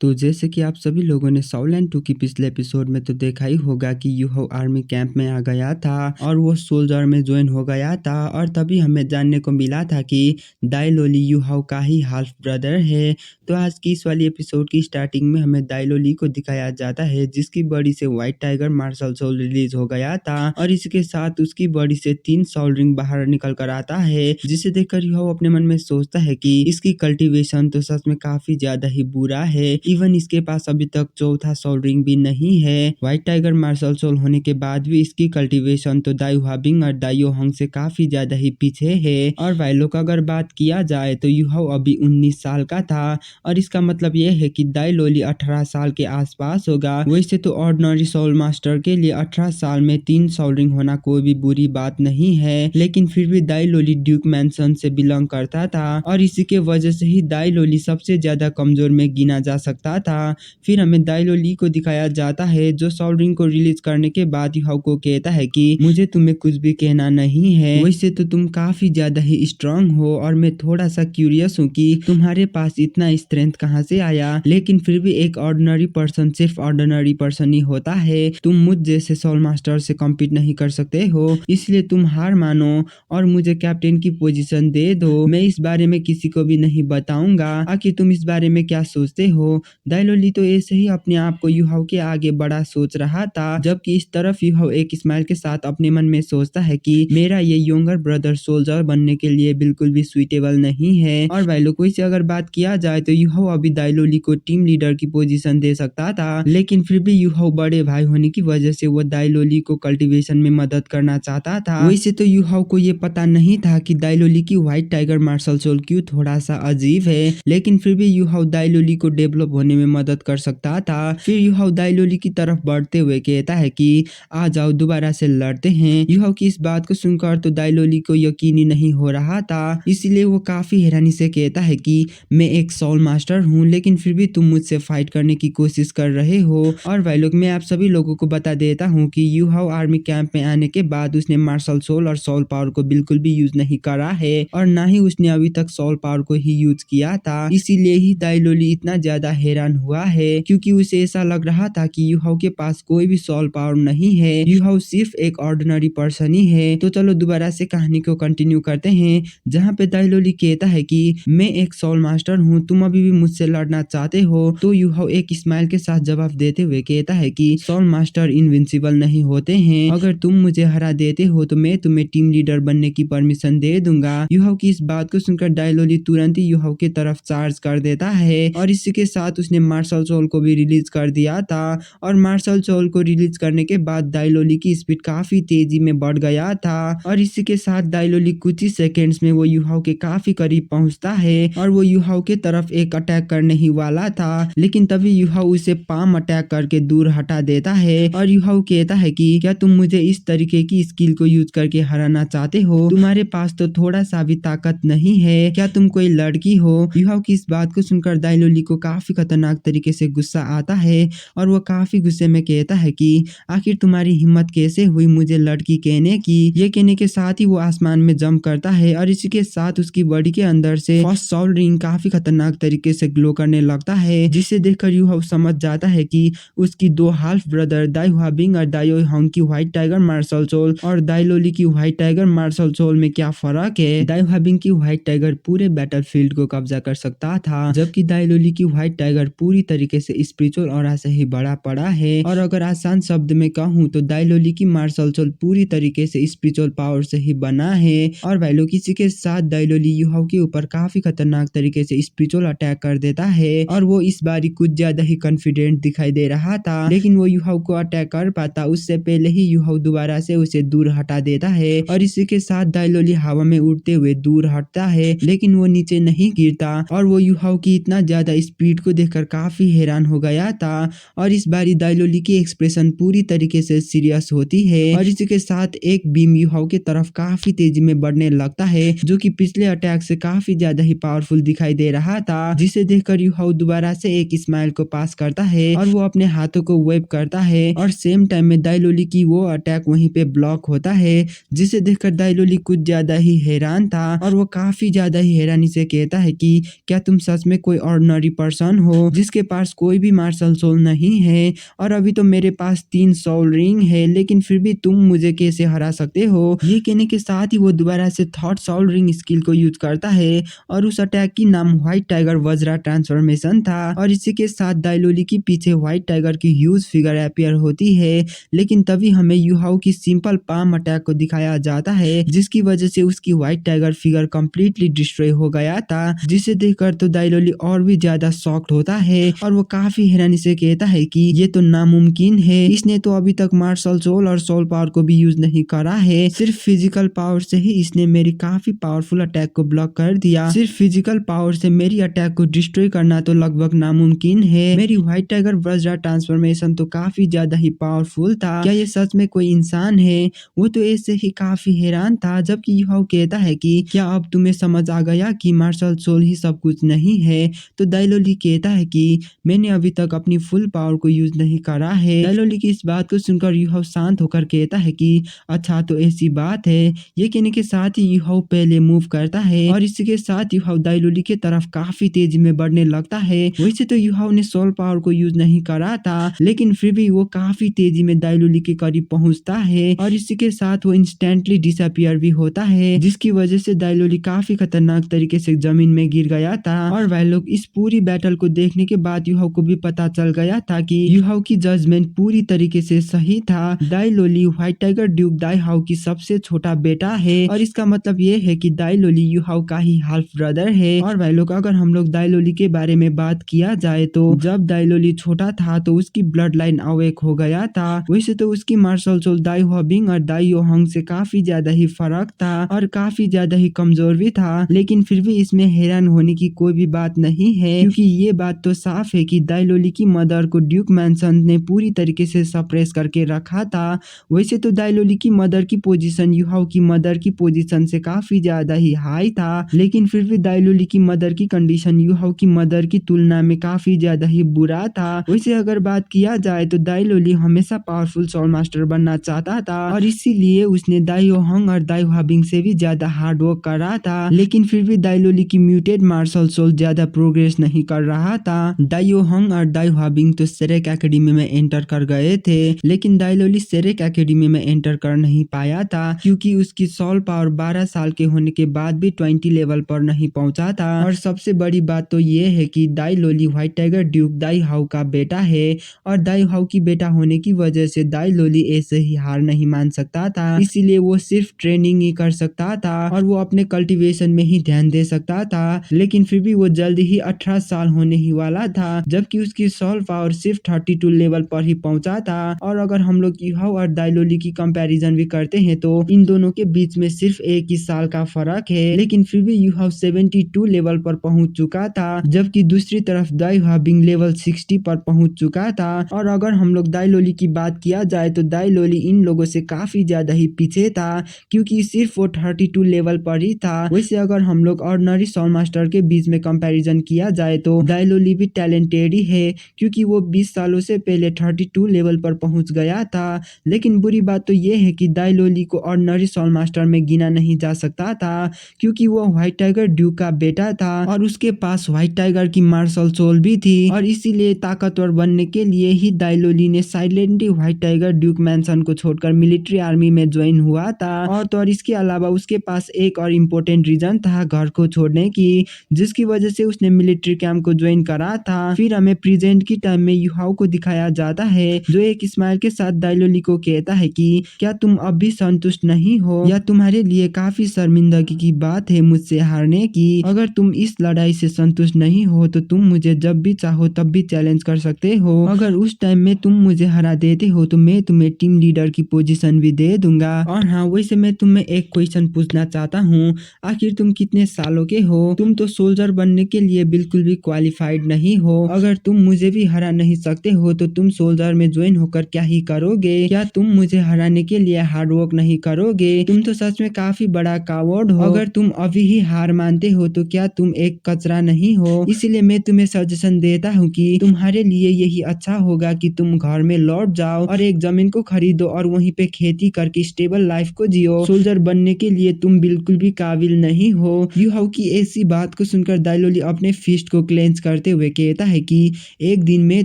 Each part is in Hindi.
तो जैसे कि आप सभी लोगों ने साउलैंड 2 की पिछले एपिसोड में तो देखा ही होगा कि यूहो आर्मी कैंप में आ गया था और वो सोल्जर में ज्वाइन हो गया था और तभी हमें जानने को मिला था कि दाइलोली यूहो का ही हाल्फ ब्रदर है। तो आज की इस वाली एपिसोड की स्टार्टिंग में हमें दाइलोली को दिखाया जाता है जिसकी बॉडी से white tiger martial soul release हो गया था और इसके साथ उसकी बॉडी से 3 सोल रिंग बाहर निकल कर आता है, जिसे देखकर यूहो अपने मन में सोचता है कि इसकी कल्टीवेशन तो सच में काफी ज्यादा ही बुरा है। इवन इसके पास अभी तक चौथा सोल रिंग भी नहीं है। व्हाइट टाइगर मार्शल सोल होने के बाद भी इसकी कल्टीवेशन तो दाई हुआबिंग और दाइयो हंग से काफी ज्यादा ही पीछे है। और वाइलो का अगर बात किया जाए तो यूहो अभी 19 साल का था और इसका मतलब यह है कि दाइलोली 18 साल के आसपास होगा। वैसे तो ऑर्डिनरी सोल मास्टर के लिए 18 साल में 3 सोल रिंग होना कोई भी बुरी बात नहीं है, लेकिन फिर भी दाइलोली ड्यूक मैंसन से बिलोंग करता था और इसी के वजह से ही दाइलोली सबसे ज्यादा कमजोर में गिना जा सकता था। फिर हमें दाइलोली को दिखाया जाता है जो सोल रिंग को रिलीज करने के बाद यूहो को कहता है कि मुझे तुम्हें कुछ भी कहना नहीं है, वैसे तो तुम काफी ज्यादा ही स्ट्रांग हो और मैं थोड़ा सा क्यूरियस हूँ कि तुम्हारे पास इतना स्ट्रेंथ कहाँ से आया, लेकिन फिर भी एक ऑर्डिनरी पर्सन सिर्फ ऑर्डिनरी पर्सन ही होता है। तुम मुझ जैसे सोल मास्टर से कम्पीट नहीं कर सकते हो, इसलिए तुम हार मानो और मुझे कैप्टन की पोजीशन दे दो। मैं इस बारे में किसी को भी नहीं बताऊंगा। आखिर तुम इस बारे में क्या सोचते हो? दाइलोली तो ऐसे ही अपने आप को यूहो के आगे बड़ा सोच रहा था, जबकि इस तरफ यूहो एक स्माइल के साथ अपने मन में सोचता है कि मेरा ये यंगर ब्रदर सोल्जर बनने के लिए बिल्कुल भी सुइटेबल नहीं है। और वाइलो को से अगर बात किया जाए तो यूहो अभी दाइलोली को टीम लीडर की पोजीशन दे सकता था, लेकिन फिर भी यूहो बड़े भाई होने की वजह से वो दाइलोली को कल्टीवेशन में मदद करना चाहता था। वैसे तो यूहो को ये पता नहीं था कि दाइलोली की व्हाइट टाइगर मार्शल सोल क्यों थोड़ा सा अजीब है, लेकिन फिर भी यूहो दाइलोली को डेवलप होने में मदद कर सकता था। फिर यूहो दाइलोली की तरफ बढ़ते हुए कहता है कि आ जाओ दोबारा से लड़ते हैं। यूहो की इस बात को सुनकर तो दाइलोली को यकीन ही नहीं हो रहा था, इसलिए वो काफी हैरानी से कहता है कि मैं एक सोल मास्टर हूँ, लेकिन फिर भी तुम मुझसे फाइट करने की कोशिश कर रहे हो। और भाई लोग मैं आप सभी लोगों को बता देता हूँ कि यूहो आर्मी कैंप में आने के बाद उसने मार्शल सोल और सोल पावर को बिल्कुल भी यूज नहीं करा है और ना ही उसने अभी तक सोल पावर को ही यूज किया था। इसीलिए ही दाइलोली इतना ज्यादा हैरान हुआ है क्योंकि उसे ऐसा लग रहा था कि यूहो के पास कोई भी सोल पावर नहीं है, यूहो सिर्फ एक ऑर्डिनरी पर्सन ही है। तो चलो दोबारा से कहानी को कंटिन्यू करते हैं, जहाँ पे दाइलोली कहता है कि मैं एक सोल मास्टर हूँ, तुम अभी भी मुझसे लड़ना चाहते हो? तो यूहो एक स्माइल के साथ जवाब देते हुए कहता है कि सोल मास्टर इनविंसिबल नहीं होते हैं, अगर तुम मुझे हरा देते हो तो मैं तुम्हें टीम लीडर बनने की परमिशन दे दूंगा। यूहो की इस बात को सुनकर दाइलोली तुरंत ही यूहो की तरफ चार्ज कर देता है और इसी के साथ उसने मार्शल सोल को भी रिलीज कर दिया था। और मार्शल सोल को रिलीज करने के बाद दाइलोली की स्पीड काफी तेजी में बढ़ गया था और इसी के साथ दाइलोली कुछ ही सेकेंड्स में वो यूहो के काफी करीब पहुंचता है और वो यूहो के तरफ एक अटैक करने ही वाला था, लेकिन तभी यूहो उसे पाम अटैक करके दूर हटा देता है और यूहो कहता है कि क्या तुम मुझे इस तरीके की स्किल को यूज करके हराना चाहते हो? तुम्हारे पास तो थोड़ा सा भी ताकत नहीं है, क्या तुम कोई लड़की हो? यूहो की इस बात को सुनकर दाइलोली को काफी खतरनाक तरीके से गुस्सा आता है और वो काफी गुस्से में कहता है कि आखिर तुम्हारी हिम्मत कैसे हुई मुझे लड़की कहने की? ये कहने के साथ ही वो आसमान में जंप करता है और इसी के साथ उसकी बॉडी के अंदर से फर्स्ट सोल रिंग काफी खतरनाक तरीके से ग्लो करने लगता है, जिसे देखकर यूहो समझ जाता है कि उसकी दो हाल्फ ब्रदर दाई हुआबिंग और दाइयो हंग की व्हाइट टाइगर मार्शल सोल और दाइलोली की व्हाइट टाइगर मार्शल सोल में क्या फर्क है। दाई हुआबिंग की व्हाइट टाइगर पूरे बैटलफील्ड को कब्जा कर सकता था, जबकि दाइलोली की व्हाइट टाइगर पूरी तरीके से स्पिरिचुअल ऑरा से ही बड़ा पड़ा है। और अगर आसान शब्द में कहूँ तो दाइलोली की मार्शल सोल पूरी तरीके से स्पिरिचुअल पावर से ही बना है। और भाई लोग इसी के साथ दाइलोली यूहो के ऊपर काफी खतरनाक तरीके से स्पिरिचुअल अटैक कर देता है और वो इस बारी कुछ ज्यादा ही कॉन्फिडेंट दिखाई दे रहा था, लेकिन वो यूहो को अटैक कर पाता उससे पहले ही यूहो दोबारा से उसे दूर हटा देता है और इसी के साथ दाइलोली हवा में उड़ते हुए दूर हटता है, लेकिन वो नीचे नहीं गिरता और वो यूहो की इतना ज्यादा स्पीड को देखकर काफी हैरान हो गया था। और इस बारी दाइलोली की एक्सप्रेशन पूरी तरीके से सीरियस होती है और इसी के साथ एक बीम यूहो की तरफ काफी तेजी में बढ़ने लगता है, जो कि पिछले अटैक से काफी ज्यादा ही पावरफुल दिखाई दे रहा था, जिसे देखकर यूहो दोबारा से एक स्माइल को पास करता है और वो अपने हाथों को वेव करता है और सेम टाइम में दाइलोली की वो अटैक वहीं पे ब्लॉक होता है, जिसे देखकर दाइलोली कुछ ज्यादा ही हैरान था और वो काफी ज्यादा ही हैरानी से कहता है कि क्या तुम सच में कोई ऑर्डिनरी पर्सन हो? हो जिसके पास कोई भी मार्शल सोल नहीं है और अभी तो मेरे पास 3 सोल रिंग है, लेकिन फिर भी तुम मुझे कैसे हरा सकते हो। ये कहने के साथ ही वो दोबारा से थर्ड सोल रिंग स्किल को यूज करता है और उस अटैक की नाम व्हाइट टाइगर वज्रा ट्रांसफॉर्मेशन था और इसी के साथ दाइलोली के पीछे व्हाइट टाइगर की ह्यूज फिगर अपीयर होती है। लेकिन तभी हमें युहाओ की सिंपल पाम अटैक को दिखाया जाता है जिसकी वजह से उसकी white tiger figure completely destroy हो गया था, जिसे देखकर तो दाइलोली और भी ज्यादा शॉक्ड होता है और वो काफी हैरानी से कहता है कि ये तो नामुमकिन है, इसने तो अभी तक मार्शल सोल और सोल पावर को भी यूज नहीं करा है, सिर्फ फिजिकल पावर से ही इसने मेरी काफी पावरफुल अटैक को ब्लॉक कर दिया। सिर्फ फिजिकल पावर से मेरी अटैक को डिस्ट्रॉय करना तो लगभग नामुमकिन है। मेरी व्हाइट टाइगर वज्रा ट्रांसफॉर्मेशन तो काफी ज्यादा ही पावरफुल था, क्या ये सच में कोई इंसान है। वो तो ऐसे ही काफी हैरान था, जबकि युहाओ कहता है कि क्या अब तुम्हें समझ आ गया कि मार्शल सोल ही सब कुछ नहीं है। तो दाइलोली कहता है कि मैंने अभी तक अपनी फुल पावर को यूज नहीं करा है। दाइलोली की इस बात को सुनकर युहाओ शांत होकर कहता है कि अच्छा तो ऐसी बात है। ये कहने के साथ ही युहाओ पहले मूव करता है और इसी के साथ युहाओ दाइलोली की तरफ काफी तेजी में बढ़ने लगता है। वैसे तो युहाओ ने सोल पावर को यूज नहीं करा था, लेकिन फिर भी वो काफी तेजी में दाइलोली के करीब पहुंचता है और इसी के साथ वो इंस्टेंटली डिसअपियर भी होता है, जिसकी वजह से दाइलोली काफी खतरनाक तरीके से जमीन में गिर गया था। और वह लोग इस पूरी बैटल को देखने के बाद युहाओ को भी पता चल गया था कि युहाओ की जजमेंट पूरी तरीके से सही था। दाइलोली व्हाइट टाइगर ड्यूक दाइहाओ की सबसे छोटा बेटा है और इसका मतलब ये है कि दाइलोली युहाओ का ही हाल्फ ब्रदर है। और वह लोग अगर हम लोग दाइलोली के बारे में बात किया जाए तो जब दाइलोली छोटा था तो उसकी ब्लड लाइन अवेक हो गया था। वैसे तो उसकी मार्शल सोल दाई हुआबिंग और दाई योहंग से काफी ज्यादा ही फर्क था और काफी ज्यादा ही कमजोर भी था, लेकिन फिर भी इसमें हैरान होने की कोई भी बात नहीं है, क्योंकि ये बात तो साफ है कि दाइलोली की मदर को ड्यूक मैंसन ने पूरी तरीके से सप्रेस करके रखा था। वैसे तो दाइलोली की मदर की पोजीशन युहाओ की मदर की पोजीशन से काफी ज्यादा ही हाई था, लेकिन फिर भी दाइलोली की मदर की कंडीशन युहाओ की मदर की तुलना में काफी ज्यादा ही बुरा था। वैसे अगर बात किया जाए तो दाइलोली हमेशा पावरफुल सोल मास्टर बनना चाहता था और इसीलिए उसने दाई योहंग और दाई हुआबिंग से भी ज्यादा हार्ड वर्क कर रहा था, लेकिन फिर भी दाइलोली की म्यूटेड मार्शल सोल ज्यादा प्रोग्रेस नहीं कर रहा था। दाई योहंग और दाई हुआबिंग तो सेरेक एकेडमी में एंटर कर गए थे, लेकिन दाइलोली सेरेक एकेडमी में एंटर कर नहीं पाया था क्योंकि उसकी सोल पावर 12 साल के होने के बाद भी 20 लेवल पर नहीं पहुंचा था। और सबसे बड़ी बात तो ये है कि दाइलोली व्हाइट टाइगर ड्यूक दाई हाउ का बेटा है और दाई हाउ की बेटा होने की वजह से दाइलोली ऐसे ही हार नहीं मान सकता था, इसीलिए वो सिर्फ ट्रेनिंग ही कर सकता था और वो अपने कल्टीवेशन में ही ध्यान दे सकता था। लेकिन फिर भी वो जल्द ही 18 साल होने ही वाला था, जबकि उसकी सोल पावर सिर्फ 32 लेवल पर ही पहुंचा था। और अगर हम लोग युहाओ और दाइलोली की कंपैरिजन भी करते हैं तो इन दोनों के बीच में सिर्फ एक ही साल का फर्क है, लेकिन फिर भी युहाओ 72 लेवल पर पहुंच चुका था, जबकि दूसरी तरफ दाई हुआबिंग लेवल 60 पर पहुंच चुका था। और अगर हम लोग दाइलोली की बात किया जाए तो दाइलोली इन लोगों से काफी ज्यादा ही पीछे था, क्योंकि सिर्फ वो 32 लेवल पर ही था। वैसे अगर हम लोग ऑर्डिनरी सोल मास्टर के बीच में कंपैरिजन किया जाए तो दाइलोली भी टैलेंटेड ही है, क्योंकि वो 20 सालों से पहले 32 लेवल पर पहुंच गया था। लेकिन बुरी बात तो ये है कि दाइलोली को ऑर्डिनरी सोल मास्टर में गिना नहीं जा सकता था, क्योंकि वो व्हाइट टाइगर ड्यूक का बेटा था और उसके पास व्हाइट टाइगर की मार्शल सोल भी थी। और इसीलिए ताकतवर बनने के लिए ही दाइलोली ने साइलेंटली व्हाइट टाइगर ड्यूक मैंसन को छोड़कर मिलिट्री आर्मी में ज्वाइन हुआ था। और तो और इसके अलावा उसके पास एक और इम्पोर्टेंट रीजन था घर को छोड़ने की, जिसकी वजह से उसने मिलिट्री कैंप को ज्वाइन करा था। फिर हमें प्रेजेंट की टाइम में युहाओ को दिखाया जाता है, जो एक स्माइल के साथ दाइलोली को कहता है कि क्या तुम अब भी संतुष्ट नहीं हो, या तुम्हारे लिए काफी शर्मिंदगी की बात है मुझसे हारने की। अगर तुम इस लड़ाई से संतुष्ट नहीं हो तो तुम मुझे जब भी चाहो तब भी चैलेंज कर सकते हो। अगर उस टाइम में तुम मुझे हरा देते हो तो मैं तुम्हें टीम लीडर की पोजीशन भी दे दूंगा। और हाँ, वैसे मैं तुम्हें एक क्वेश्चन पूछना चाहता हूँ, आखिर तुम कितने सालों के हो? तुम तो सोल्जर बनने के लिए बिल्कुल भी क्वालिफाइड नहीं हो। अगर तुम मुझे भी हरा नहीं सकते हो तो तुम सोल्जर में ज्वाइन होकर क्या ही करोगे? क्या तुम मुझे हराने के लिए हार्ड वर्क नहीं करोगे? तुम तो सच में काफी बड़ा कावर्ड हो। अगर तुम अभी ही हार मानते हो तो क्या तुम एक कचरा नहीं हो? इसीलिए मैं तुम्हें सजेशन देता हूँ कि तुम्हारे लिए यही अच्छा होगा कि तुम घर में लौट जाओ और एक जमीन को खरीदो और वहीं पे खेती करके स्टेबल लाइफ को जियो। सोल्जर बनने के लिए तुम बिल्कुल भी काबिल नहीं हो। युहाओ की ऐसी बात को सुनकर दाइलोली अपने फिस्ट को क्लेंच कर करते हुए कहता है कि एक दिन मैं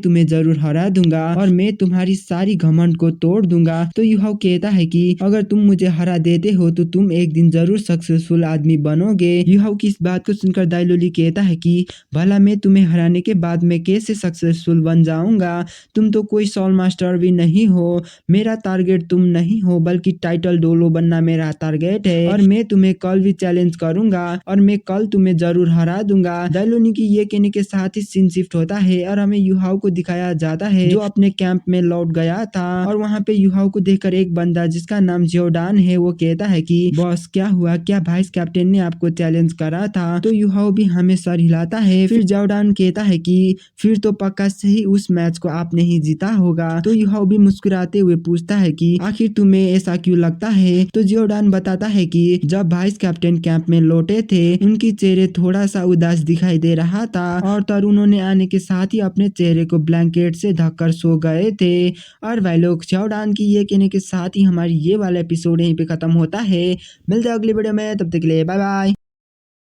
तुम्हें जरूर हरा दूंगा और मैं तुम्हारी सारी घमंड को तोड़ दूंगा। तो युहाओ कहता है कि अगर तुम मुझे हरा देते हो तो तुम एक दिन जरूर सक्सेसफुल आदमी बनोगे। युहाओ की इस बात को सुनकर दाइलोली कहता है कि भला मैं तुम्हें हराने के बाद मैं कैसे सक्सेसफुल बन जाऊंगा, तुम तो कोई सोल मास्टर भी नहीं हो। मेरा टारगेट तुम नहीं हो बल्कि टाइटल डोलो बनना मेरा टारगेट है और मैं तुम्हें कल भी चैलेंज करूंगा और मैं कल तुम्हें जरूर हरा दूंगा। दाइलोनी की ये कहने के साथ ही सीन शिफ्ट होता है और हमें युहाओ को दिखाया जाता है जो अपने कैंप में लौट गया था और वहाँ पे युहाओ को देखकर एक बंदा जिसका नाम जोर्डान है वो कहता है कि बॉस क्या हुआ, क्या वाइस कैप्टन ने आपको चैलेंज करा था। तो युहाओ भी हमें सर हिलाता है। फिर जोर्डान कहता है कि फिर तो पक्का से ही उस मैच को आपने ही जीता होगा। तो युहाओ भी मुस्कुराते हुए पूछता है कि आखिर तुम्हें ऐसा क्यों लगता है। तो जोर्डान बताता है कि जब वाइस कैप्टन कैंप में लौटे थे उनकी चेहरे थोड़ा सा उदास दिखाई दे रहा था और तरुणों ने आने के साथ ही अपने चेहरे को ब्लैंकेट से ढककर सो गए थे। और भाई लोग जोर्डान की ये कहने के साथ ही हमारी ये वाला एपिसोड यहीं पे खत्म होता है। मिलते हैं अगली वीडियो में, तब तक के लिए बाय बाय।